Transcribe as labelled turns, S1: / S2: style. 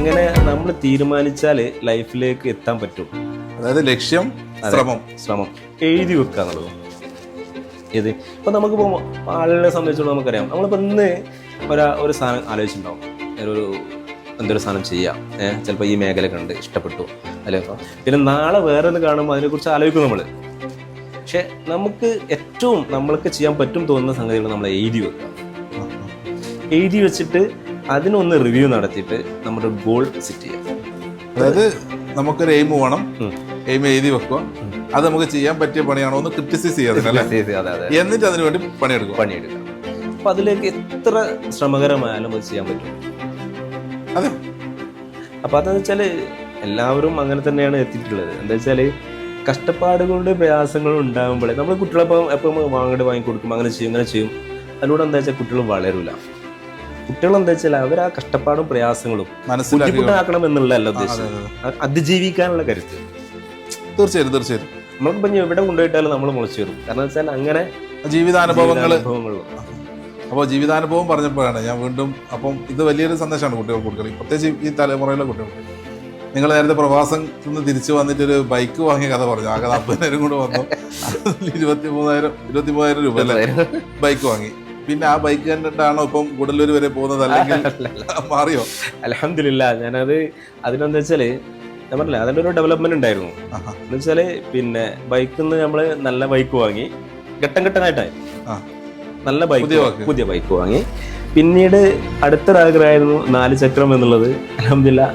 S1: അങ്ങനെ നമ്മൾ തീരുമാനിച്ചാൽ ലൈഫിലേക്ക് എത്താൻ പറ്റും.
S2: അതായത് ലക്ഷ്യം,
S1: ശ്രമം എഴുതി വെക്കുക എന്നുള്ളത്. ഇത് ഇപ്പം നമുക്കിപ്പോൾ ആളുകളെ സംബന്ധിച്ചോളം നമുക്കറിയാം, നമ്മളിപ്പോൾ ഇന്ന് ഒരു സാധനം ആലോചിച്ചിട്ടുണ്ടാവും, എന്തൊരു സാധനം ചെയ്യാം, ചിലപ്പോൾ ഈ മേഖല കണ്ട് ഇഷ്ടപ്പെട്ടു അല്ലെങ്കിൽ പിന്നെ നാളെ വേറെ ഒന്ന് കാണുമ്പോൾ അതിനെക്കുറിച്ച് ആലോചിക്കും നമ്മൾ. പക്ഷെ നമുക്ക് ഏറ്റവും നമ്മൾക്ക് ചെയ്യാൻ പറ്റും തോന്നുന്ന സംഗതികൾ നമ്മൾ എഴുതി വെക്കുക. എഴുതി വെച്ചിട്ട് അതിനൊന്ന് റിവ്യൂ നടത്തിയിട്ട് നമ്മുടെ ഗോൾ സെറ്റ് ചെയ്യാം.
S2: അതായത് നമുക്കൊരു എയിം വേണം, എയിം എഴുതി വെക്കുക, അത് നമുക്ക് ചെയ്യാൻ പറ്റിയ പണിയാണോ ഒന്ന് ക്രിറ്റിസൈസ് ചെയ്യാതെ എന്നിട്ട് അതിനു വേണ്ടി പണിയെടുക്കുക.
S1: അപ്പൊ അതിലേക്ക് എത്ര ശ്രമകരമായാലും അത് ചെയ്യാൻ പറ്റും.
S2: അതെ.
S1: അപ്പൊ അതെന്ന് വെച്ചാല് എല്ലാവരും അങ്ങനെ തന്നെയാണ് എത്തിയിട്ടുള്ളത്. എന്താ വെച്ചാല് കഷ്ടപ്പാടുകളുടെ പ്രയാസങ്ങളും ഉണ്ടാകുമ്പോഴേ നമ്മൾ കുട്ടികളെ എപ്പം വാങ്ങി കൊടുക്കും, അങ്ങനെ ചെയ്യും. അതിലൂടെ എന്താ വെച്ചാൽ കുട്ടികൾ വളരൂല. കുട്ടികൾ എന്താ വെച്ചാൽ അവർ ആ കഷ്ടപ്പാടും പ്രയാസങ്ങളും ബുദ്ധിമുട്ടാക്കണം എന്നുള്ളതല്ല ഉദ്ദേശം, അതിജീവിക്കാനുള്ള കരുത്ത്.
S2: തീർച്ചയായിട്ടും
S1: നമ്മളിപ്പോ എവിടെ കൊണ്ടുപോയിട്ടാലും നമ്മൾ മുളച്ചു വരും. കാരണം വെച്ചാൽ അങ്ങനെ
S2: ജീവിതാനുഭവങ്ങള്. അപ്പോൾ ജീവിതാനുഭവം പറഞ്ഞപ്പോഴാണ് ഞാൻ വീണ്ടും, അപ്പം ഇത് വലിയൊരു സന്ദേശമാണ് കുട്ടികൾക്ക് കൊടുക്കുന്നത്, പ്രത്യേകിച്ച് ഈ തലമുറയിലെ കുട്ടികൾക്ക്. നിങ്ങൾ നേരത്തെ പ്രവാസത്തിൽ നിന്ന് തിരിച്ചു വന്നിട്ടൊരു ബൈക്ക് വാങ്ങിയ കഥ പറഞ്ഞു. ആകെ 40,000 കൂടെ വന്നു, 23,000 രൂപ അല്ലേ ബൈക്ക് വാങ്ങി. പിന്നെ ആ ബൈക്ക് കണ്ടിട്ടാണോ ഇപ്പം ഗുഡല്ലൂർ വരെ പോകുന്നത്, അല്ലെങ്കിൽ മാറിയോ?
S1: അൽഹംദുലില്ലാഹ്. ഞാനത് അതിനെന്താ വെച്ചാല് ഞാൻ പറഞ്ഞില്ല, അതിൻ്റെ ഒരു ഡെവലപ്മെന്റ് ഉണ്ടായിരുന്നു. എന്ന് വെച്ചാല് പിന്നെ ബൈക്കിൽ നിന്ന് നമ്മള് നല്ല ബൈക്ക് വാങ്ങി, ഘട്ടമായിട്ടായി നല്ല പുതിയ ബൈക്ക് വാങ്ങി. പിന്നീട് അടുത്തൊരാഗ്രഹമായിരുന്നു 4 ചക്രം എന്നുള്ളത്. അൽഹംദുലില്ലാഹ്